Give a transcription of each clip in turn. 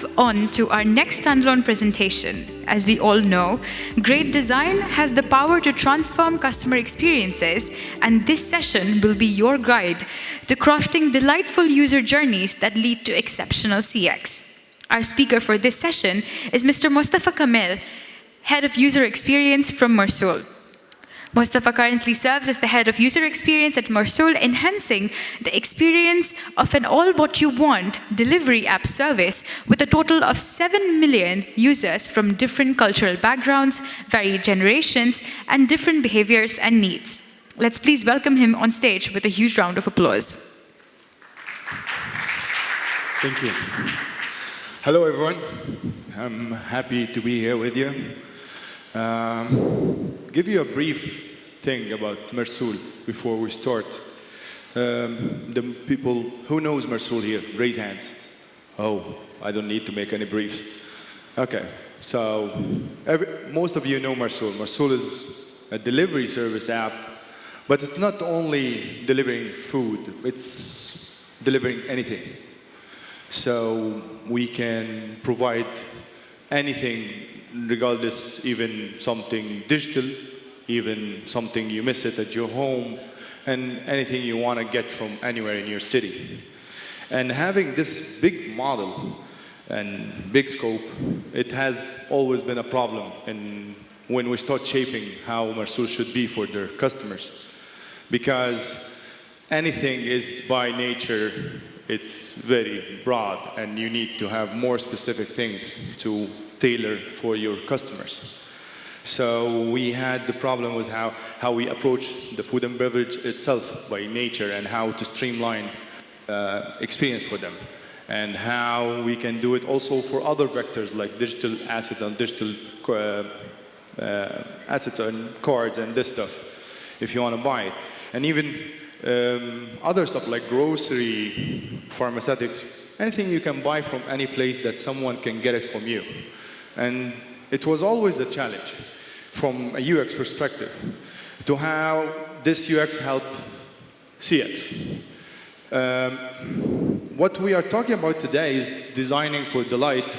move on to our next standalone presentation. As we all know, great design has the power to transform customer experiences, and this session will be your guide to crafting delightful user journeys that lead to exceptional CX. Our speaker for this session is Mr. Mostafa Kamel, Head of User Experience from Mersul. Mostafa currently serves as the Head of User Experience at Mersul, enhancing the experience of an all-what-you-want delivery app service with a total of 7 million users from different cultural backgrounds, varied generations, and different behaviors and needs. Let's please welcome him on stage with a huge round of applause. Thank you. Hello, everyone. I'm happy to be here with you. Give you a brief thing about Mersul before we start. The people who knows Mersul here, raise hands. Oh, I don't need to make any briefs. Okay, so most of you know Mersul. Mersul is a delivery service app, but it's not only delivering food, it's delivering anything. So we can provide anything, regardless, even something digital, even something you miss it at your home, and anything you want to get from anywhere in your city. And having this big model and big scope, it has always been a problem when we start shaping how Mersul should be for their customers. Because anything is by nature, it's very broad, and you need to have more specific things to tailor for your customers. So we had the problem with how we approach the food and beverage itself by nature, and how to streamline experience for them, and how we can do it also for other vectors like digital assets and digital assets and cards and this stuff, if you want to buy it. And even other stuff like grocery, pharmaceutics, anything you can buy from any place that someone can get it from you. And it was always a challenge from a UX perspective to how this UX help CX. What we are talking about today is designing for delight,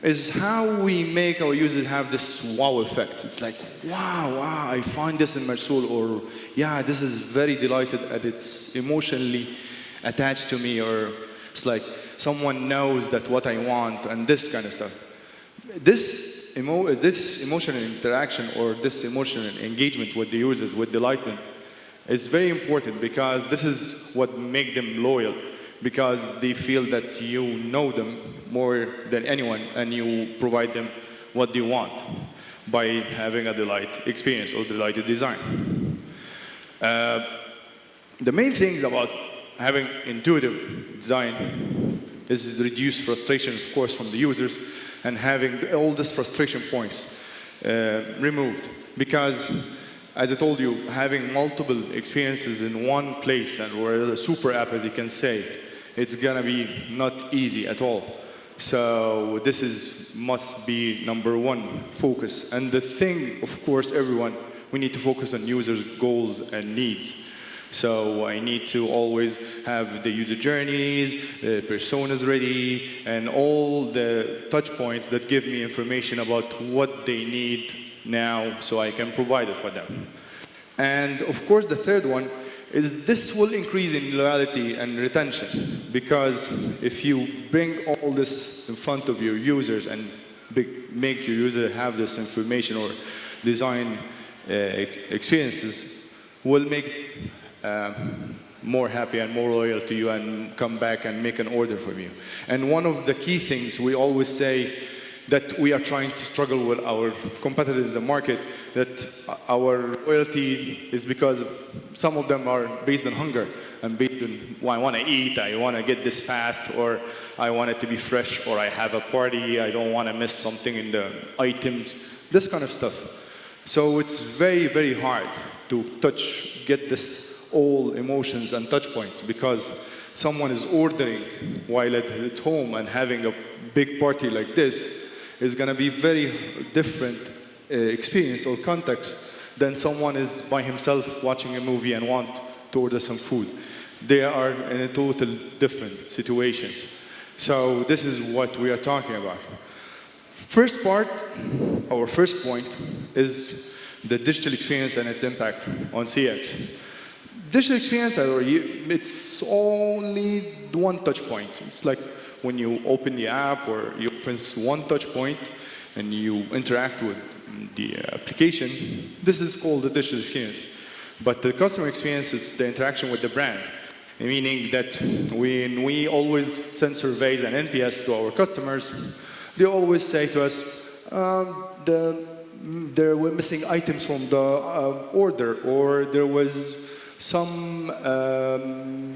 is how we make our users have this wow effect. It's like, wow, I find this in Mersul, or yeah, this is very delighted and it's emotionally attached to me, or it's like someone knows that what I want, and this kind of stuff. This emotional interaction, or this emotional engagement with the users, with delightment, is very important, because this is what makes them loyal, because they feel that you know them more than anyone, and you provide them what they want by having a delight experience or delighted design. The main things about having intuitive design is reduce frustration, of course, from the users, and having all these frustration points removed. Because, as I told you, having multiple experiences in one place, or a super app, as you can say, it's gonna be not easy at all. So this must be number one focus. And the thing, of course, everyone, we need to focus on users' goals and needs. So I need to always have the user journeys, the personas ready, and all the touch points that give me information about what they need now, so I can provide it for them. And of course, the third one is this will increase in loyalty and retention, because if you bring all this in front of your users and make your user have this information or design experiences, will make more happy and more loyal to you, and come back and make an order from you. And one of the key things we always say, that we are trying to struggle with our competitors in the market, that our loyalty is because some of them are based on hunger, and based on, well, I want to eat, I want to get this fast, or I want it to be fresh, or I have a party, I don't want to miss something in the items, this kind of stuff. So it's very, very hard to get this all emotions and touch points, because someone is ordering while at home and having a big party like this is going to be very different experience or context than someone is by himself watching a movie and want to order some food. They are in a total different situations. So this is what we are talking about. First part, our first point, is the digital experience and its impact on CX. Digital experience, it's only one touch point. It's like when you open the app or you open one touch point and you interact with the application. This is called the digital experience. But the customer experience is the interaction with the brand, meaning that when we always send surveys and NPS to our customers, they always say to us, there were missing items from the order, or there was some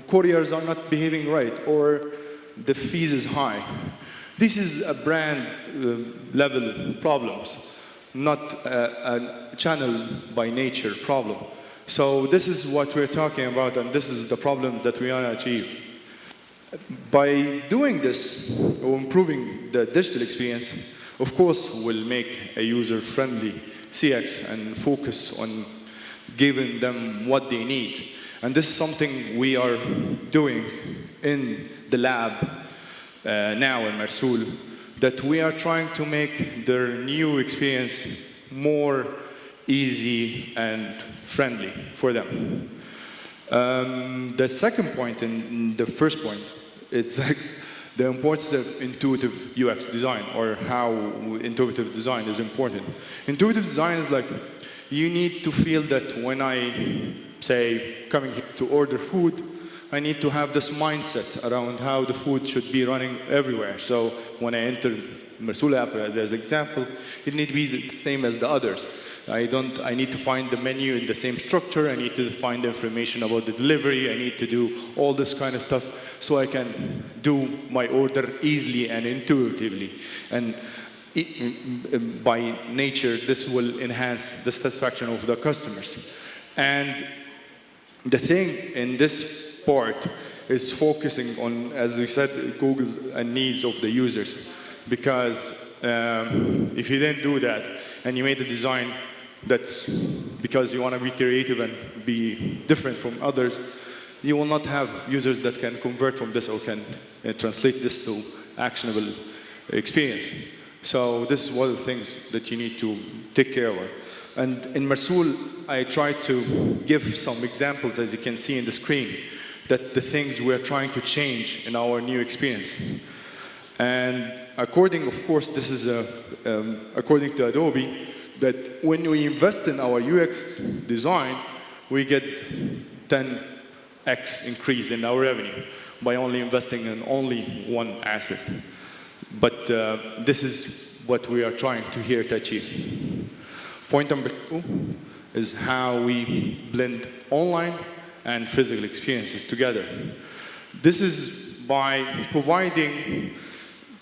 couriers are not behaving right, or the fees is high. This is a brand level problems, not a channel by nature problem. So this is what we're talking about, and this is the problem that we want to achieve. By doing this, or improving the digital experience, of course, we'll make a user-friendly CX and focus on giving them what they need. And this is something we are doing in the lab now in Mersul, that we are trying to make their new experience more easy and friendly for them. The second point in the first point is like the importance of intuitive UX design, or how intuitive design is important. Intuitive design is like, you need to feel that when I say coming here to order food, I need to have this mindset around how the food should be running everywhere. So when I enter Mersul app as an example, it need to be the same as the others. I need to find the menu in the same structure. I need to find the information about the delivery. I need to do all this kind of stuff so I can do my order easily and intuitively. And by nature, this will enhance the satisfaction of the customers. And the thing in this part is focusing on, as we said, Google's needs of the users. Because if you didn't do that and you made a design that's because you want to be creative and be different from others, you will not have users that can convert from this or can translate this to actionable experience. So this is one of the things that you need to take care of. And in Mersul, I try to give some examples, as you can see in the screen, that the things we're trying to change in our new experience. And according, of course, this is according to Adobe, that when we invest in our UX design, we get 10x increase in our revenue by only investing in only one aspect. But this is what we are trying to achieve. Point number 2 is how we blend online and physical experiences together. This is by providing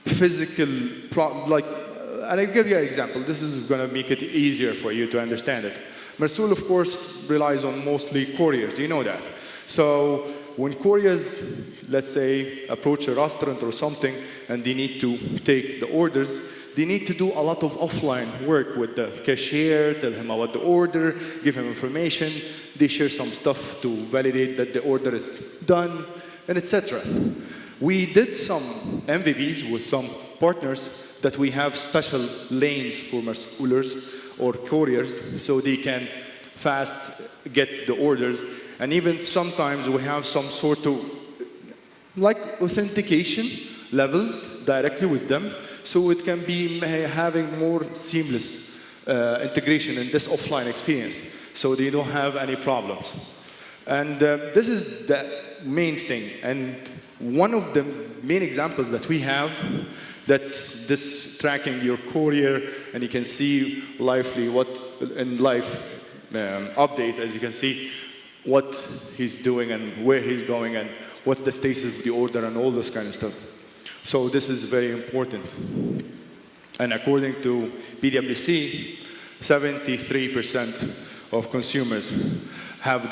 physical, and I'll give you an example. This is going to make it easier for you to understand it. Mersul, of course, relies on mostly couriers. You know that. So when couriers, let's say, approach a restaurant or something, and they need to take the orders, they need to do a lot of offline work with the cashier, tell him about the order, give him information. They share some stuff to validate that the order is done, and etc. We did some MVPs with some partners that we have special lanes for Mersulers or couriers so they can fast get the orders. And even sometimes we have some sort of like authentication levels directly with them, so it can be having more seamless integration in this offline experience, so they don't have any problems. And this is the main thing. And one of the main examples that we have, that's this tracking your courier, and you can see lively what in live update, as you can see what he's doing and where he's going and what's the status of the order and all this kind of stuff. So this is very important. And according to PwC, 73% of consumers have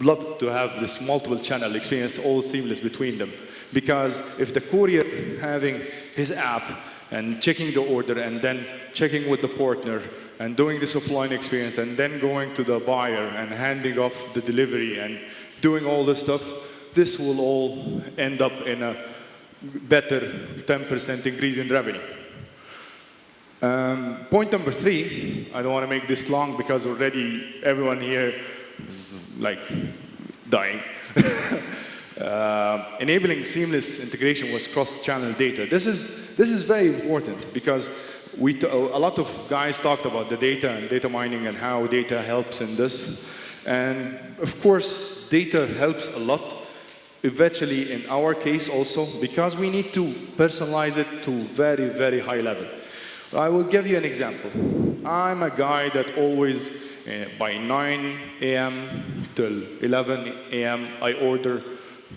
love to have this multiple channel experience, all seamless between them. Because if the courier having his app and checking the order and then checking with the partner and doing this offline experience and then going to the buyer and handing off the delivery and doing all this stuff, this will all end up in a better 10% increase in revenue. Point number 3, I don't want to make this long because already everyone here is like dying. Enabling seamless integration with cross-channel data. This is very important because a lot of guys talked about the data and data mining and how data helps in this. And of course, data helps a lot. Eventually, in our case also, because we need to personalize it to very, very high level. I will give you an example. I'm a guy that always, by 9 a.m. till 11 a.m., I order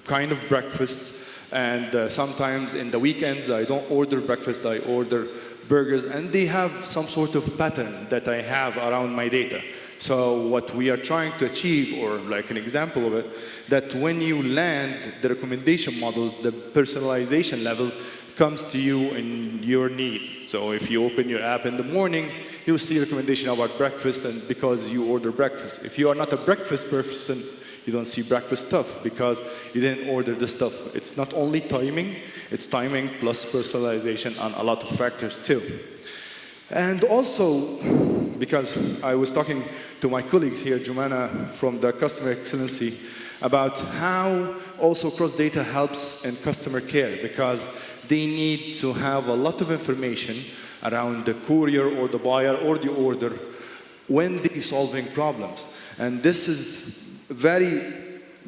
kind of breakfast. And sometimes in the weekends, I don't order breakfast, I order burgers. And they have some sort of pattern that I have around my data. So what we are trying to achieve, or like an example of it, that when you land the recommendation models, the personalization levels comes to you in your needs. So if you open your app in the morning, you'll see a recommendation about breakfast, and because you order breakfast. If you are not a breakfast person, you don't see breakfast stuff because you didn't order the stuff. It's not only timing, it's timing plus personalization and a lot of factors too. And also, because I was talking to my colleagues here, Jumana from the Customer Excellency, about how also cross-data helps in customer care, because they need to have a lot of information around the courier or the buyer or the order when they're solving problems. And this is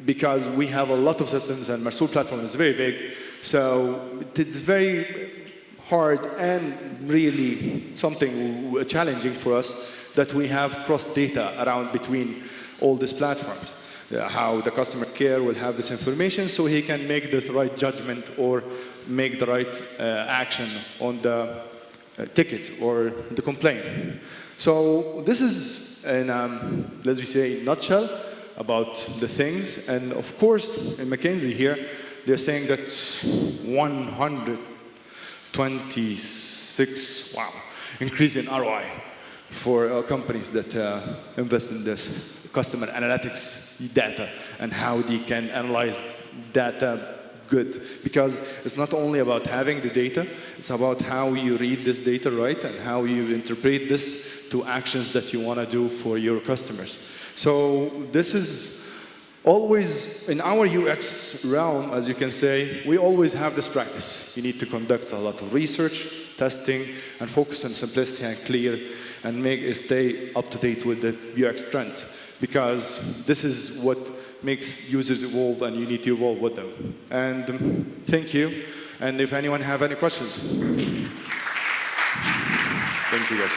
because we have a lot of systems and Mersul platform is very big, so it's very hard and really something challenging for us that we have cross-data around between all these platforms. How the customer care will have this information so he can make this right judgment or make the right action on the ticket or the complaint. So this is, as we say, in a nutshell about the things. And of course, in McKinsey here, they're saying that 126, increase in ROI for companies that invest in this customer analytics data and how they can analyze data good. Because it's not only about having the data, it's about how you read this data right and how you interpret this to actions that you want to do for your customers. So this is always, in our UX realm, as you can say, we always have this practice. You need to conduct a lot of research, testing, and focus on simplicity and clear, and stay up to date with the UX trends. Because this is what makes users evolve, and you need to evolve with them. And thank you. And if anyone have any questions. Thank you, guys.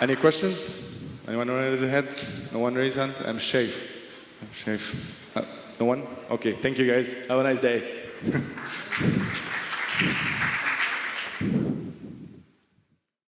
Any questions? Anyone raise a hand? No one raise a hand? I'm safe. No one? Okay, thank you guys. Have a nice day.